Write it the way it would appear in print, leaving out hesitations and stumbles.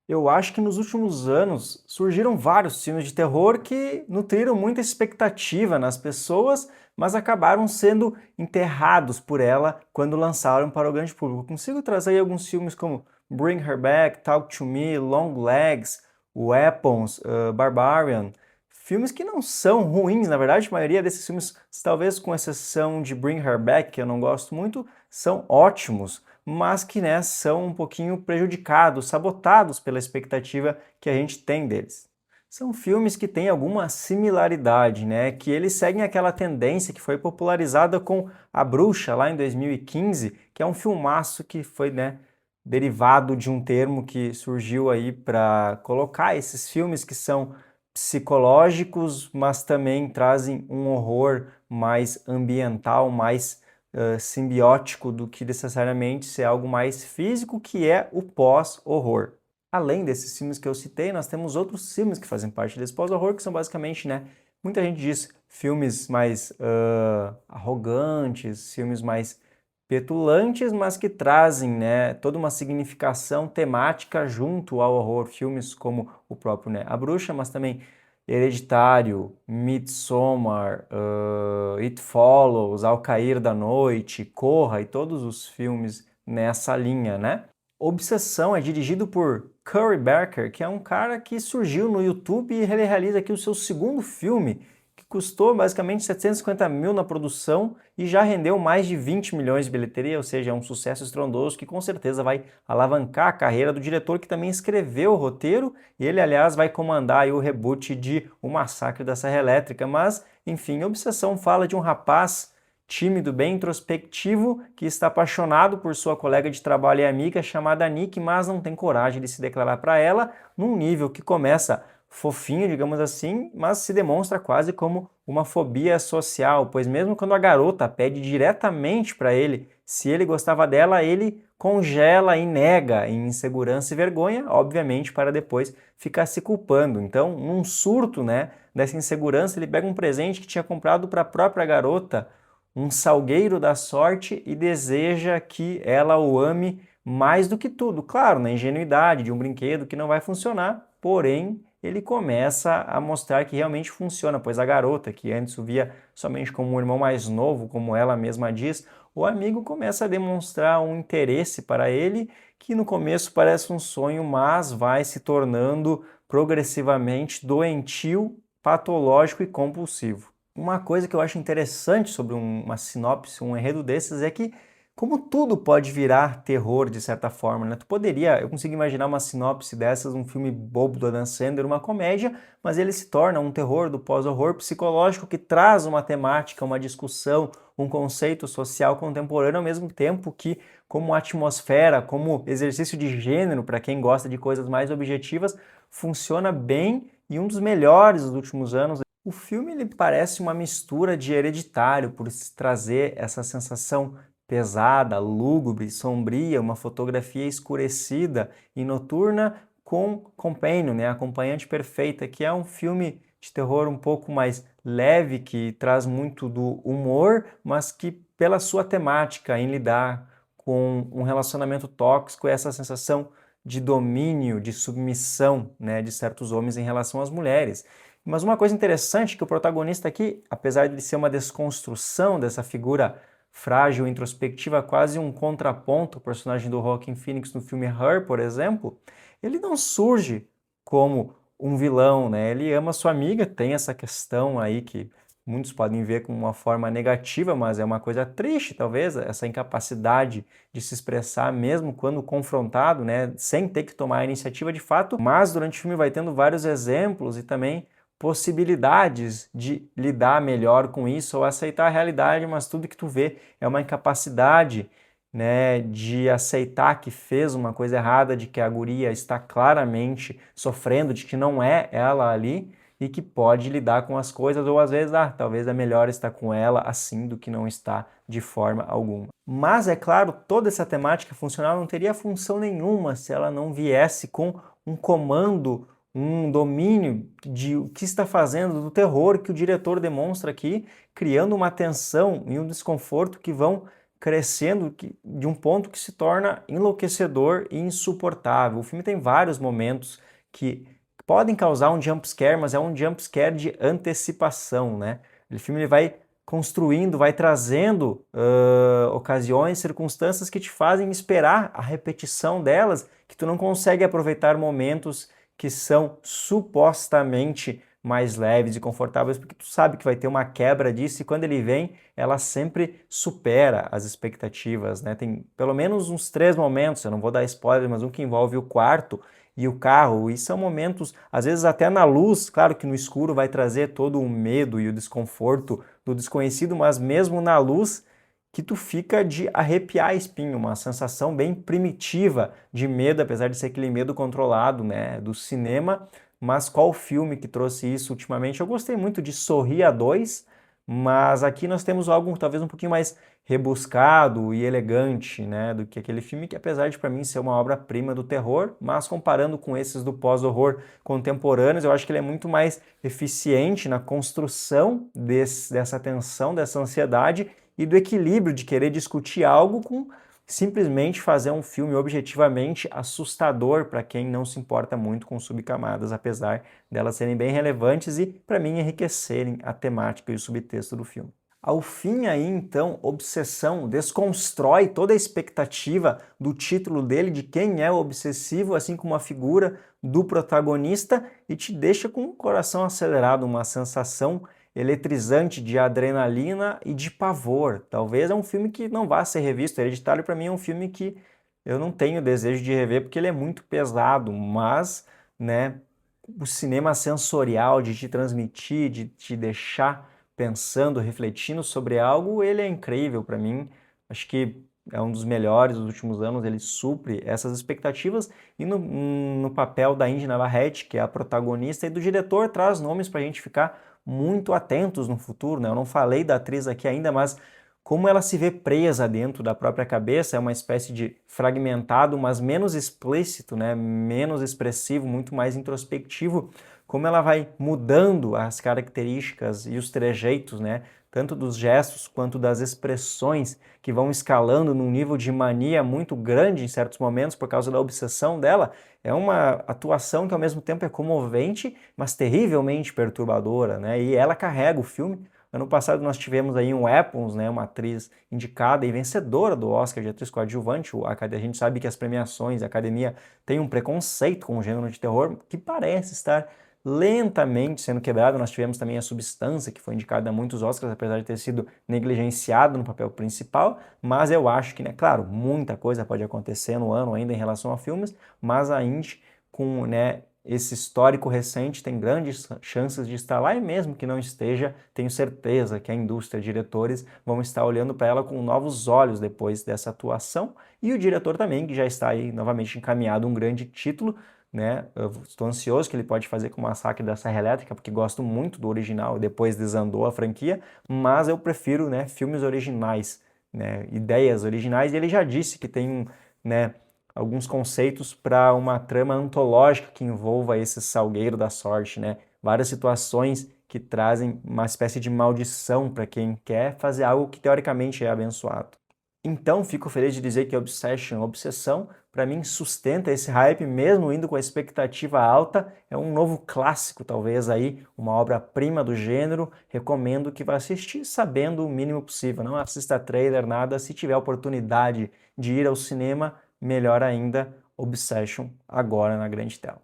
Eu acho que nos últimos anos surgiram vários filmes de terror que nutriram muita expectativa nas pessoas, mas acabaram sendo enterrados por ela quando lançaram para o grande público. Eu consigo trazer aí alguns filmes como Bring Her Back, Talk to Me, Long Legs, Weapons, Barbarian, filmes que não são ruins, na verdade, a maioria desses filmes, talvez com exceção de Bring Her Back, que eu não gosto muito, são ótimos, mas que, né, são um pouquinho prejudicados, sabotados pela expectativa que a gente tem deles. São filmes que têm alguma similaridade, né, que eles seguem aquela tendência que foi popularizada com A Bruxa lá em 2015, que é um filmaço que foi, né, derivado de um termo que surgiu aí para colocar esses filmes que são psicológicos, mas também trazem um horror mais ambiental, mais simbiótico do que necessariamente ser algo mais físico, que é o pós-horror. Além desses filmes que eu citei, nós temos outros filmes que fazem parte desse pós-horror, que são basicamente, né, muita gente diz filmes mais arrogantes, filmes mais petulantes, mas que trazem, né, toda uma significação temática junto ao horror. Filmes como o próprio, né, A Bruxa, mas também Hereditário, Midsommar, It Follows, Ao Cair da Noite, Corra e todos os filmes nessa linha, né? Obsessão é dirigido por Curry Barker, que é um cara que surgiu no YouTube e ele realiza aqui o seu segundo filme, que custou basicamente 750 mil na produção e já rendeu mais de 20 milhões de bilheteria, ou seja, é um sucesso estrondoso que com certeza vai alavancar a carreira do diretor que também escreveu o roteiro e ele, aliás, vai comandar aí o reboot de O Massacre da Serra Elétrica, mas, enfim, Obsessão fala de um rapaz tímido, bem introspectivo, que está apaixonado por sua colega de trabalho e amiga chamada Nick, mas não tem coragem de se declarar para ela, num nível que começa fofinho, digamos assim, mas se demonstra quase como uma fobia social, pois mesmo quando a garota pede diretamente para ele se ele gostava dela, ele congela e nega em insegurança e vergonha, obviamente para depois ficar se culpando. Então, num surto, né, dessa insegurança, ele pega um presente que tinha comprado para a própria garota, um salgueiro da sorte, e deseja que ela o ame mais do que tudo. Claro, na ingenuidade de um brinquedo que não vai funcionar, porém ele começa a mostrar que realmente funciona, pois a garota, que antes o via somente como um irmão mais novo, como ela mesma diz, o amigo começa a demonstrar um interesse para ele que no começo parece um sonho, mas vai se tornando progressivamente doentio, patológico e compulsivo. Uma coisa que eu acho interessante sobre uma sinopse, um enredo desses, é que como tudo pode virar terror de certa forma, né? Eu consigo imaginar uma sinopse dessas, um filme bobo do Adam Sandler, uma comédia, mas ele se torna um terror do pós-horror psicológico que traz uma temática, uma discussão, um conceito social contemporâneo ao mesmo tempo que, como atmosfera, como exercício de gênero, para quem gosta de coisas mais objetivas, funciona bem e um dos melhores dos últimos anos. O filme ele parece uma mistura de Hereditário, por trazer essa sensação pesada, lúgubre, sombria, uma fotografia escurecida e noturna com Companion, né, Acompanhante Perfeita, que é um filme de terror um pouco mais leve, que traz muito do humor, mas que pela sua temática em lidar com um relacionamento tóxico, essa sensação de domínio, de submissão, né, de certos homens em relação às mulheres. Mas uma coisa interessante é que o protagonista aqui, apesar de ser uma desconstrução dessa figura frágil, introspectiva, quase um contraponto ao personagem do Joaquin Phoenix no filme Her, por exemplo, ele não surge como um vilão, né? Ele ama sua amiga, tem essa questão aí que muitos podem ver como uma forma negativa, mas é uma coisa triste, talvez, essa incapacidade de se expressar mesmo quando confrontado, né, sem ter que tomar a iniciativa de fato, mas durante o filme vai tendo vários exemplos e também possibilidades de lidar melhor com isso ou aceitar a realidade, mas tudo que tu vê é uma incapacidade, né, de aceitar que fez uma coisa errada, de que a guria está claramente sofrendo, de que não é ela ali e que pode lidar com as coisas, ou às vezes, talvez é melhor estar com ela assim do que não estar de forma alguma. Mas, é claro, toda essa temática funcional não teria função nenhuma se ela não viesse com um comando, um domínio de o que está fazendo, do terror que o diretor demonstra aqui, criando uma tensão e um desconforto que vão crescendo de um ponto que se torna enlouquecedor e insuportável. O filme tem vários momentos que podem causar um jumpscare, mas é um jumpscare de antecipação, né? O filme ele vai construindo, vai trazendo ocasiões, circunstâncias que te fazem esperar a repetição delas, que tu não consegue aproveitar momentos que são supostamente mais leves e confortáveis, porque tu sabe que vai ter uma quebra disso e quando ele vem, ela sempre supera as expectativas, né? Tem pelo menos uns 3 momentos, eu não vou dar spoiler, mas um que envolve o quarto e o carro, e são momentos, às vezes até na luz, claro que no escuro vai trazer todo o medo e o desconforto do desconhecido, mas mesmo na luz, que tu fica de arrepiar a espinha, uma sensação bem primitiva de medo, apesar de ser aquele medo controlado, né, do cinema. Mas qual filme que trouxe isso ultimamente? Eu gostei muito de Sorria 2, mas aqui nós temos algo talvez um pouquinho mais rebuscado e elegante, né, do que aquele filme que, apesar de para mim ser uma obra-prima do terror, mas comparando com esses do pós-horror contemporâneos, eu acho que ele é muito mais eficiente na construção dessa tensão, dessa ansiedade e do equilíbrio de querer discutir algo com simplesmente fazer um filme objetivamente assustador para quem não se importa muito com subcamadas, apesar delas serem bem relevantes e, para mim, enriquecerem a temática e o subtexto do filme. Ao fim aí, então, Obsessão desconstrói toda a expectativa do título dele, de quem é o obsessivo, assim como a figura do protagonista, e te deixa com o coração acelerado, uma sensação eletrizante de adrenalina e de pavor. Talvez é um filme que não vá ser revisto. Hereditário, para mim, é um filme que eu não tenho desejo de rever, porque ele é muito pesado, mas, né, o cinema sensorial, de te transmitir, de te deixar pensando, refletindo sobre algo, ele é incrível para mim. Acho que é um dos melhores dos últimos anos, ele supre essas expectativas e no papel da Índia Navarrete, que é a protagonista, e do diretor, traz nomes para a gente ficar muito atentos no futuro, né? Eu não falei da atriz aqui ainda, mas como ela se vê presa dentro da própria cabeça, é uma espécie de fragmentado, mas menos explícito, né? Menos expressivo, muito mais introspectivo, como ela vai mudando as características e os trejeitos, né? Tanto dos gestos quanto das expressões, que vão escalando num nível de mania muito grande em certos momentos por causa da obsessão dela. É uma atuação que ao mesmo tempo é comovente, mas terrivelmente perturbadora, né? E ela carrega o filme. Ano passado nós tivemos aí um Weapons, né, uma atriz indicada e vencedora do Oscar de atriz coadjuvante. A gente sabe que as premiações, a academia tem um preconceito com o gênero de terror que parece estar lentamente sendo quebrado. Nós tivemos também a Substância, que foi indicada a muitos Oscars, apesar de ter sido negligenciado no papel principal, mas eu acho que, né, claro, muita coisa pode acontecer no ano ainda em relação a filmes, mas a Indy, com, né, esse histórico recente, tem grandes chances de estar lá, e mesmo que não esteja, tenho certeza que a indústria, diretores vão estar olhando para ela com novos olhos depois dessa atuação, e o diretor também, que já está aí novamente encaminhado um grande título, né? Eu estou ansioso que ele pode fazer com o Massacre da Serra Elétrica, porque gosto muito do original, depois desandou a franquia, mas eu prefiro, né, filmes originais, né, ideias originais, e ele já disse que tem, né, alguns conceitos para uma trama antológica que envolva esse Salgueiro da Sorte, né? Várias situações que trazem uma espécie de maldição para quem quer fazer algo que teoricamente é abençoado. Então, fico feliz de dizer que Obsessão, para mim, sustenta esse hype, mesmo indo com a expectativa alta. É um novo clássico, talvez, aí, uma obra-prima do gênero. Recomendo que vá assistir sabendo o mínimo possível. Não assista trailer, nada. Se tiver oportunidade de ir ao cinema, melhor ainda, Obsession, agora na grande tela.